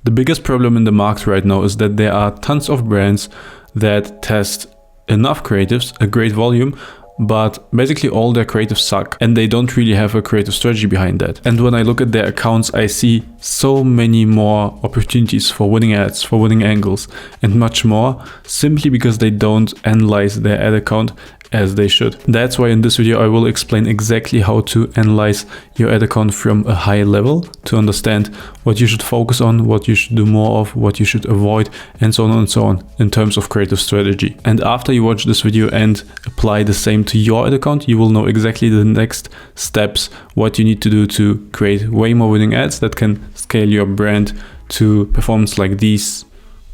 The biggest problem in the market right now is that there are tons of brands that test enough creatives, a great volume, but basically all their creatives suck and they don't really have a creative strategy behind that. And when I look at their accounts, I see so many more opportunities for winning ads, for winning angles, and much more, simply because they don't analyze their ad account as they should. That's why in this video I will explain exactly how to analyze your ad account from a high level to understand what you should focus on, what you should do more of, what you should avoid, and so on and so on in terms of creative strategy. And after you watch this video and apply the same to your ad account, you will know exactly the next steps, what you need to do to create way more winning ads that can scale your brand to performance like these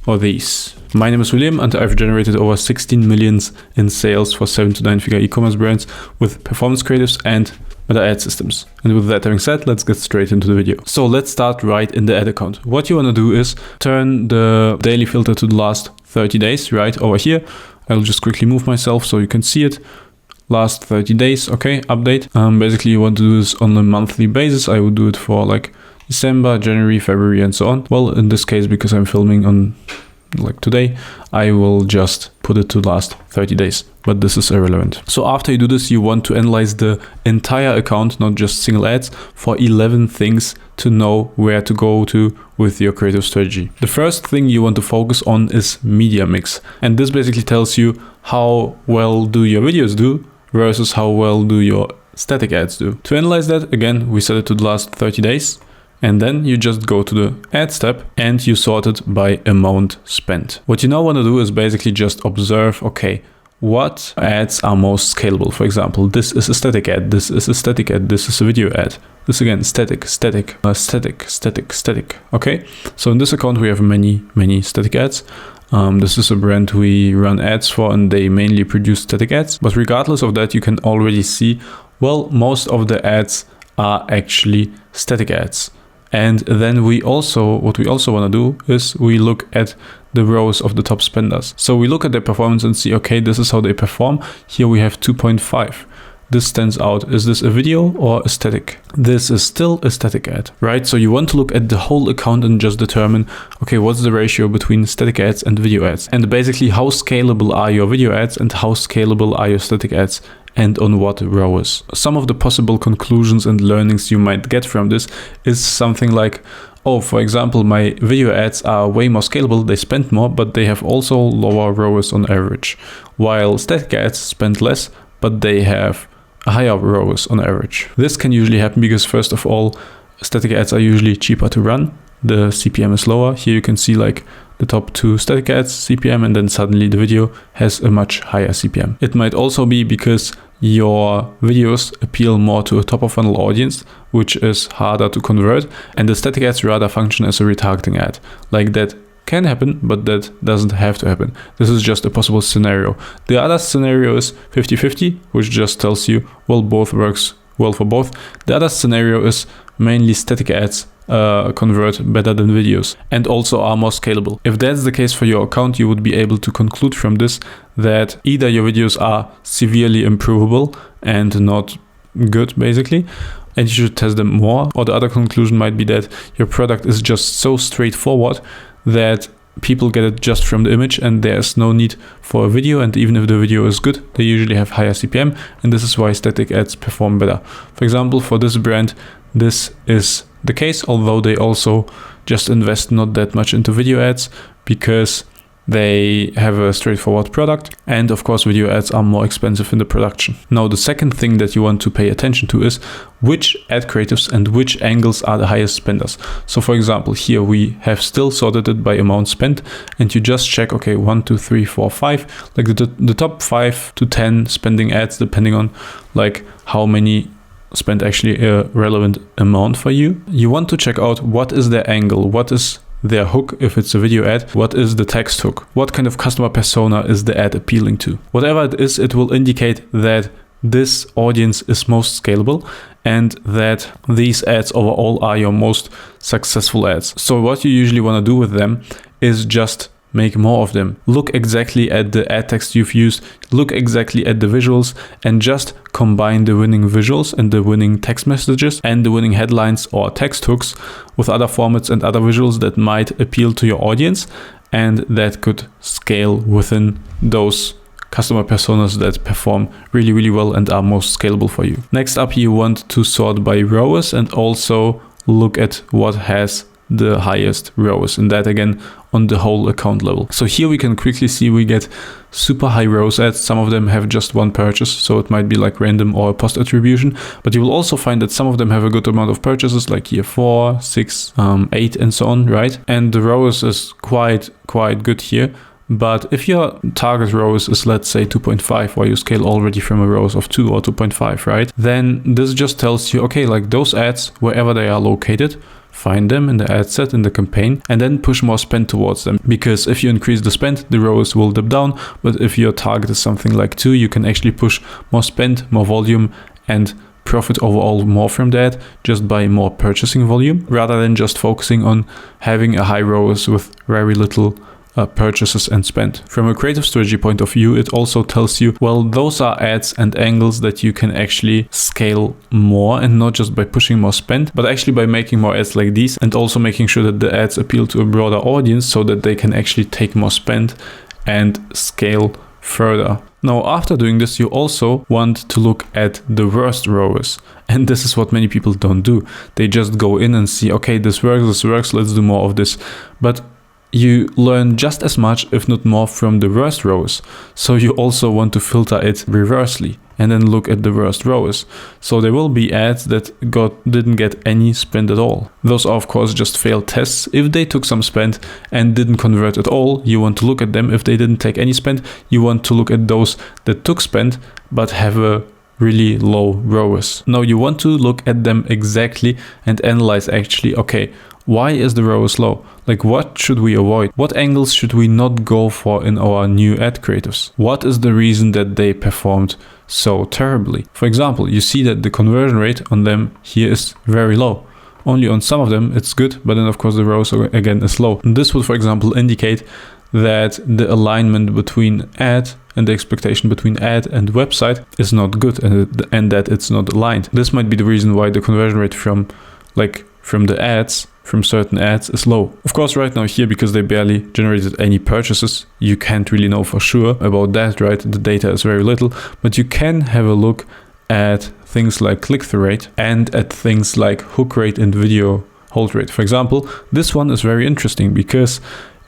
or these. My name is William and I've generated over 16 millions in sales for 7 to 9 figure e-commerce brands with performance creatives and better ad systems. And with that having said, let's get straight into the video. So let's start right in the ad account. What you want to do is turn the daily filter to the last 30 days right over here. I'll just quickly move myself so you can see it. Last 30 days, okay, update. Basically you want to do this on a monthly basis. I would do it for like December, January, February, and so on. Well, in this case, because I'm filming on like today, I will just put it to last 30 days, but this is irrelevant. So after you do this, you want to analyze the entire account, not just single ads, for 11 things to know where to go to with your creative strategy. The first thing you want to focus on is media mix. And this basically tells you how well do your videos do versus how well do your static ads do. To analyze that, again, we set it to the last 30 days. And then you just go to the ads tab and you sort it by amount spent. What you now want to do is basically just observe, okay, what ads are most scalable? For example, this is a static ad, this is a static ad, this is a video ad. This again, static, static, static, static, static. Okay, so in this account we have many static ads. This is a brand we run ads for and they mainly produce static ads. But regardless of that, you can already see, well, most of the ads are actually static ads. And then what we also want to do is we look at the ROAS of the top spenders. So we look at their performance and see, okay, this is how they perform. Here we have 2.5. This stands out. Is this a video or a static? This is still a static ad, right? So you want to look at the whole account and just determine, okay, what's the ratio between static ads and video ads? And basically, how scalable are your video ads and how scalable are your static ads? And on what ROAS. Some of the possible conclusions and learnings you might get from this is something like, oh, for example, my video ads are way more scalable, they spend more, but they have also lower ROAS on average, while static ads spend less, but they have a higher ROAS on average. This can usually happen because, first of all, static ads are usually cheaper to run. The CPM is lower. Here you can see like the top 2 static ads CPM, and then suddenly the video has a much higher CPM. It might also be because your videos appeal more to a top of funnel audience, which is harder to convert, and the static ads rather function as a retargeting ad. Like that can happen, but that doesn't have to happen. This is just a possible scenario. The other scenario is 50-50, which just tells you, well, both works well for both. The other scenario is mainly static ads convert better than videos and also are more scalable. If that's the case for your account, you would be able to conclude from this that either your videos are severely improvable and not good basically, and you should test them more, or the other conclusion might be that your product is just so straightforward that people get it just from the image and there's no need for a video, and even if the video is good, they usually have higher CPM, and this is why static ads perform better. For example, for this brand, this is the case, although they also just invest not that much into video ads because they have a straightforward product, and of course video ads are more expensive in the production. Now the second thing that you want to pay attention to is which ad creatives and which angles are the highest spenders. So for example, here we have still sorted it by amount spent, and you just check, okay, 1, 2, 3, 4, 5, like the top 5 to 10 spending ads, depending on like how many spend actually a relevant amount for you. You want to check out what is their angle, what is their hook if it's a video ad, what is the text hook, what kind of customer persona is the ad appealing to. Whatever it is, it will indicate that this audience is most scalable and that these ads overall are your most successful ads. So what you usually want to do with them is just make more of them. Look exactly at the ad text you've used, look exactly at the visuals, and just combine the winning visuals and the winning text messages and the winning headlines or text hooks with other formats and other visuals that might appeal to your audience and that could scale within those customer personas that perform really, really well and are most scalable for you. Next up, you want to sort by ROAS and also look at what has the highest ROAS, and that again on the whole account level. So here we can quickly see we get super high ROAS ads. Some of them have just one purchase, so it might be like random or post attribution, but you will also find that some of them have a good amount of purchases, like here 4, 6, 8 and so on, right? And the ROAS is quite good here. But if your target ROAS is, let's say, 2.5, or you scale already from a ROAS of 2 or 2.5, right? Then this just tells you, okay, like those ads, wherever they are located, find them in the ad set, in the campaign, and then push more spend towards them. Because if you increase the spend, the ROAS will dip down. But if your target is something like 2, you can actually push more spend, more volume, and profit overall more from that just by more purchasing volume, rather than just focusing on having a high ROAS with very little purchases and spend. From a creative strategy point of view, it also tells you, well, those are ads and angles that you can actually scale more, and not just by pushing more spend, but actually by making more ads like these, and also making sure that the ads appeal to a broader audience so that they can actually take more spend and scale further. Now, after doing this, you also want to look at the worst ROAS. And this is what many people don't do. They just go in and see, okay, this works, let's do more of this. But you learn just as much, if not more, from the worst ROAS. So you also want to filter it reversely and then look at the worst ROAS. So there will be ads that didn't get any spend at all. Those are of course just failed tests. If they took some spend and didn't convert at all, you want to look at them. If they didn't take any spend, you want to look at those that took spend but have a really low ROAS. Now you want to look at them exactly and analyze actually, okay, why is the ROAS low? Like, what should we avoid? What angles should we not go for in our new ad creatives? What is the reason that they performed so terribly? For example, you see that the conversion rate on them here is very low. Only on some of them it's good, but then of course the ROAS again is low. And this would, for example, indicate that the alignment between ad and the expectation between ad and website is not good, and that it's not aligned. This might be the reason why the conversion rate from the ads, from certain ads, is low. Of course, right now here, because they barely generated any purchases, you can't really know for sure about that, right? The data is very little, but you can have a look at things like click-through rate and at things like hook rate and video hold rate. For example, this one is very interesting because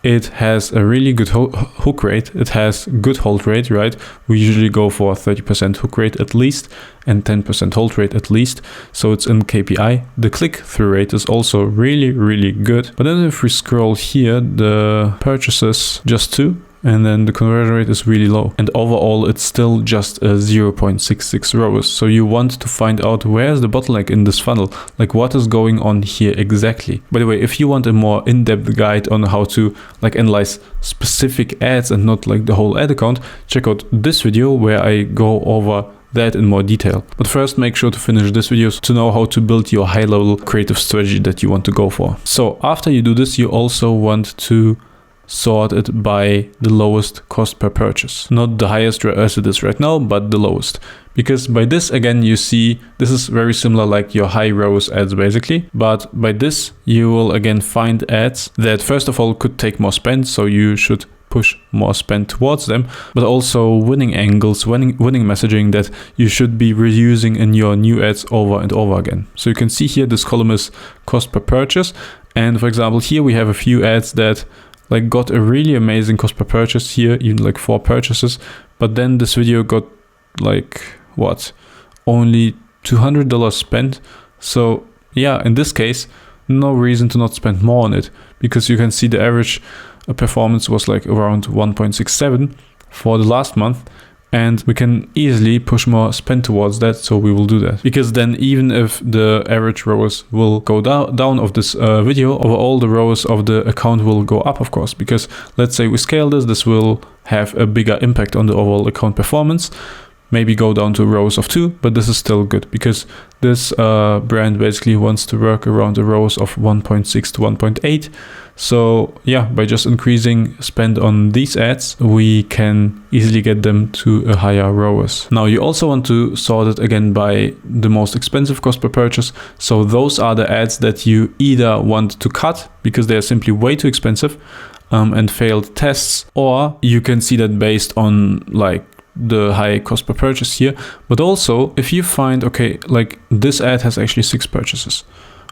it has a really good hook rate. It has good hold rate, right? We usually go for 30% hook rate at least and 10% hold rate at least. So it's in KPI. The click-through rate is also really, really good. But then if we scroll here, the purchases just 2. And then the conversion rate is really low. And overall, it's still just a 0.66 ROAS. So you want to find out where's the bottleneck in this funnel, like what is going on here exactly. By the way, if you want a more in-depth guide on how to like analyze specific ads and not like the whole ad account, check out this video where I go over that in more detail. But first, make sure to finish this video to know how to build your high-level creative strategy that you want to go for. So after you do this, you also want to sort it by the lowest cost per purchase. Not the highest as it is right now, but the lowest. Because by this, again, you see, this is very similar like your high ROAS ads basically. But by this, you will again find ads that first of all could take more spend. So you should push more spend towards them, but also winning angles, winning messaging that you should be reusing in your new ads over and over again. So you can see here, this column is cost per purchase. And for example, here we have a few ads that like got a really amazing cost per purchase here, even like 4 purchases. But then this video got like what? Only $200 spent. So yeah, in this case, no reason to not spend more on it, because you can see the average performance was like around 1.67 for the last month. And we can easily push more spend towards that, so we will do that. Because then even if the average ROAS will go down of this video, overall the ROAS of the account will go up, of course. Because let's say we scale this will have a bigger impact on the overall account performance. Maybe go down to ROAS of 2, but this is still good because this brand basically wants to work around a ROAS of 1.6 to 1.8. So yeah, by just increasing spend on these ads, we can easily get them to a higher ROAS. Now you also want to sort it again by the most expensive cost per purchase. So those are the ads that you either want to cut because they are simply way too expensive and failed tests, or you can see that based on like the high cost per purchase here. But also if you find, okay, like this ad has actually 6 purchases,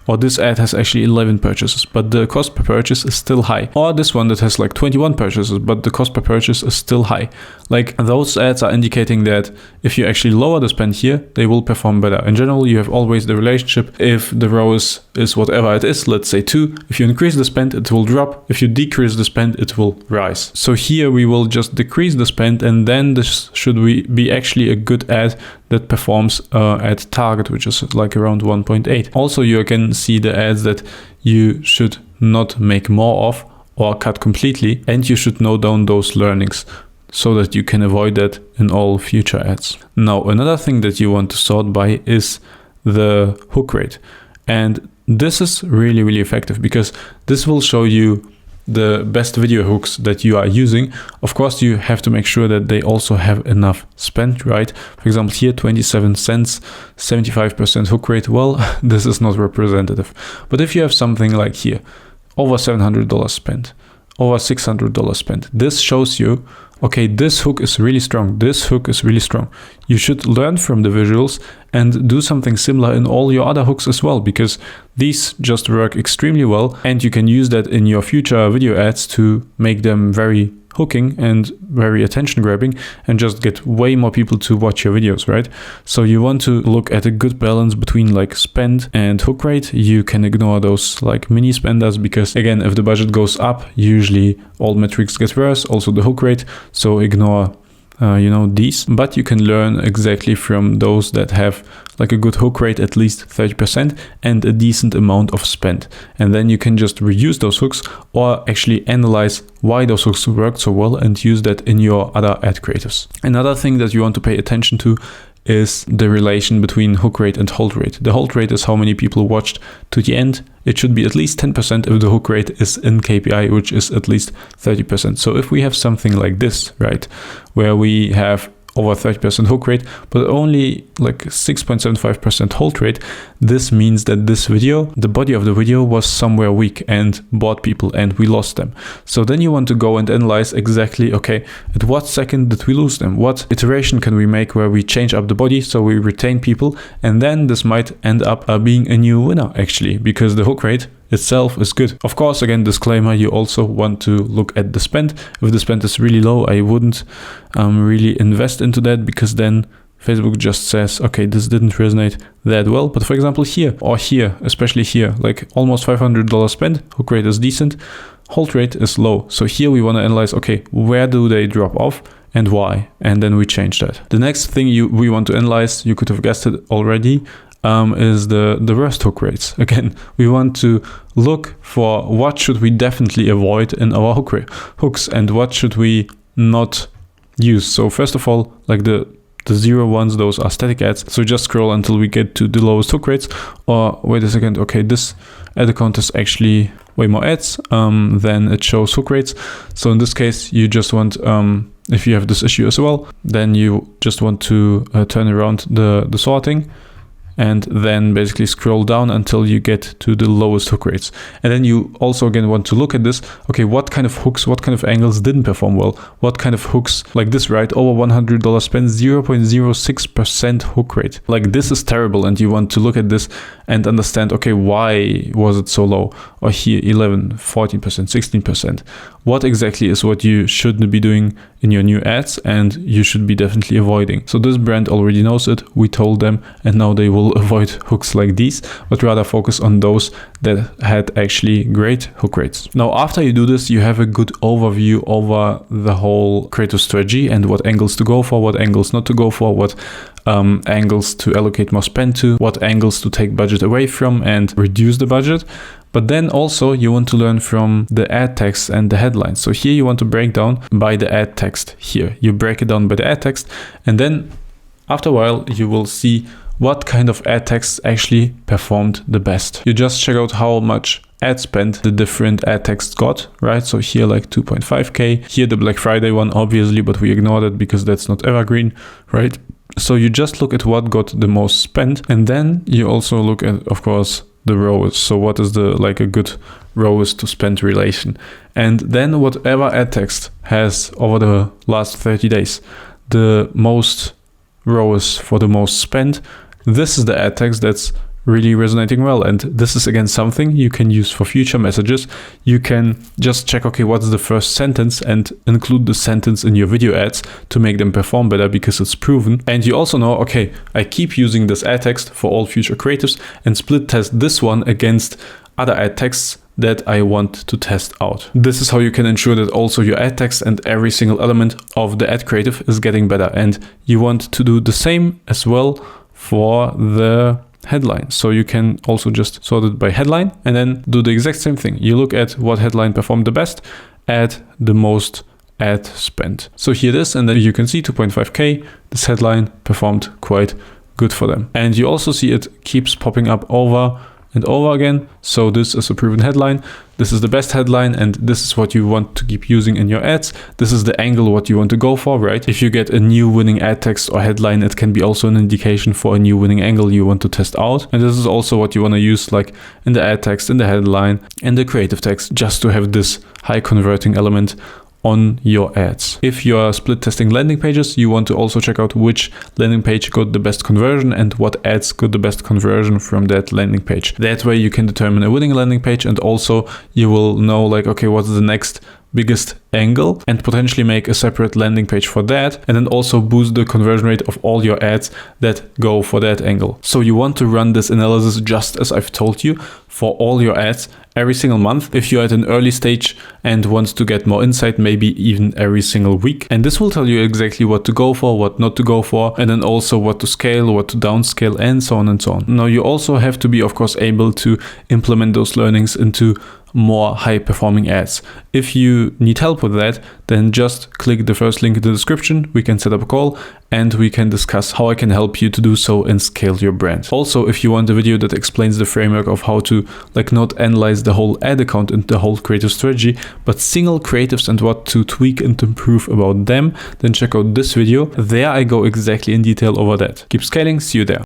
or this ad has actually 11 purchases, but the cost per purchase is still high. Or this one that has like 21 purchases, but the cost per purchase is still high. Like those ads are indicating that if you actually lower the spend here, they will perform better. In general, you have always the relationship. If the ROAS is whatever it is, let's say 2, if you increase the spend, it will drop. If you decrease the spend, it will rise. So here we will just decrease the spend, and then this should be actually a good ad that performs at target, which is like around 1.8. Also, you can see the ads that you should not make more of or cut completely, and you should note down those learnings so that you can avoid that in all future ads. Now, another thing that you want to sort by is the hook rate. And this is really, really effective because this will show you the best video hooks that you are using. Of course, you have to make sure that they also have enough spend, right? For example, here 27 cents, 75% hook rate. Well, this is not representative. But if you have something like here, over $700 spent, over $600 spent, this shows you, okay, this hook is really strong. This hook is really strong. You should learn from the visuals and do something similar in all your other hooks as well, because these just work extremely well, and you can use that in your future video ads to make them very hooking and very attention grabbing and just get way more people to watch your videos, right? So you want to look at a good balance between like spend and hook rate. You can ignore those like mini spenders because again, if the budget goes up, usually all metrics get worse, also the hook rate. So ignore these, but you can learn exactly from those that have like a good hook rate, at least 30%, and a decent amount of spend. And then you can just reuse those hooks or actually analyze why those hooks worked so well and use that in your other ad creatives. Another thing that you want to pay attention to is the relation between hook rate and hold rate. The hold rate is how many people watched to the end. It should be at least 10% if the hook rate is in KPI, which is at least 30%. So if we have something like this, right, where we have over 30% hook rate, but only like 6.75% hold rate, this means that this video, the body of the video was somewhere weak and bought people and we lost them. So then you want to go and analyze exactly, okay, at what second did we lose them? What iteration can we make where we change up the body so we retain people? And then this might end up being a new winner actually, because the hook rate itself is good. Of course, again, disclaimer, you also want to look at the spend. If the spend is really low, I wouldn't really invest into that, because then Facebook just says, okay, this didn't resonate that well. But for example, here or here, especially here, like almost $500 spend, hook rate is decent, hold rate is low. So here we want to analyze, okay, where do they drop off and why? And then we change that. The next thing we want to analyze, you could have guessed it already, is the worst hook rates. Again, we want to look for what should we definitely avoid in our hooks and what should we not use. So first of all, like the 0 ones, those are static ads. So just scroll until we get to the lowest hook rates. Or wait a second, okay, this ad account is actually way more ads than it shows hook rates. So in this case, you just want, if you have this issue as well, then you just want to turn around the sorting and then basically scroll down until you get to the lowest hook rates. And then you also again want to look at this, okay, what kind of hooks, what kind of angles didn't perform well? What kind of hooks, like this, right? Over $100 spend, 0.06% hook rate. Like this is terrible, and you want to look at this and understand, okay, why was it so low? Or here 11, 14%, 16%. What exactly is what you shouldn't be doing in your new ads and you should be definitely avoiding. So this brand already knows it, we told them, and now they will avoid hooks like these, but rather focus on those that had actually great hook rates. Now, after you do this, you have a good overview over the whole creative strategy and what angles to go for, what angles not to go for, what angles to allocate more spend to, what angles to take budget away from and reduce the budget. But then also you want to learn from the ad text and the headlines. So here you want to break down by the ad text here. You break it down by the ad text, and then after a while you will see what kind of ad text actually performed the best. You just check out how much ad spend the different ad texts got, right? So here like 2.5K, here the Black Friday one, obviously, but we ignore that because that's not evergreen, right? So you just look at what got the most spent, and then you also look at, of course, the ROAS. So what is the like a good ROAS to spend relation? And then whatever ad text has over the last 30 days the most ROAS for the most spent, this is the ad text that's really resonating well. And this is again something you can use for future messages. You can just check, okay, what's the first sentence, and include the sentence in your video ads to make them perform better because it's proven. And you also know, okay, I keep using this ad text for all future creatives and split test this one against other ad texts that I want to test out. This is how you can ensure that also your ad text and every single element of the ad creative is getting better. And you want to do the same as well for the headline. So you can also just sort it by headline and then do the exact same thing. You look at what headline performed the best, add the most ad spend. So here it is, and then you can see 2.5K, this headline performed quite good for them. And you also see it keeps popping up over and over again. So this is a proven headline. This is the best headline, and this is what you want to keep using in your ads. This is the angle what you want to go for, right? If you get a new winning ad text or headline, it can be also an indication for a new winning angle you want to test out. And this is also what you want to use like in the ad text, in the headline, and the creative text, just to have this high converting element on your ads. If you are split testing landing pages, you want to also check out which landing page got the best conversion and what ads got the best conversion from that landing page. That way you can determine a winning landing page, and also you will know like, okay, what's the next biggest angle, and potentially make a separate landing page for that, and then also boost the conversion rate of all your ads that go for that angle. So you want to run this analysis just as I've told you for all your ads every single month. If you're at an early stage and want to get more insight, maybe even every single week. And this will tell you exactly what to go for, what not to go for, and then also what to scale, what to downscale, and so on and so on. Now you also have to be, of course, able to implement those learnings into more high performing ads. If you need help with that, then just click the first link in the description. We can set up a call and we can discuss how I can help you to do so and scale your brand. Also, if you want a video that explains the framework of how to like not analyze the whole ad account and the whole creative strategy, but single creatives and what to tweak and improve about them, then check out this video. There I go exactly in detail over that. Keep scaling, see you there.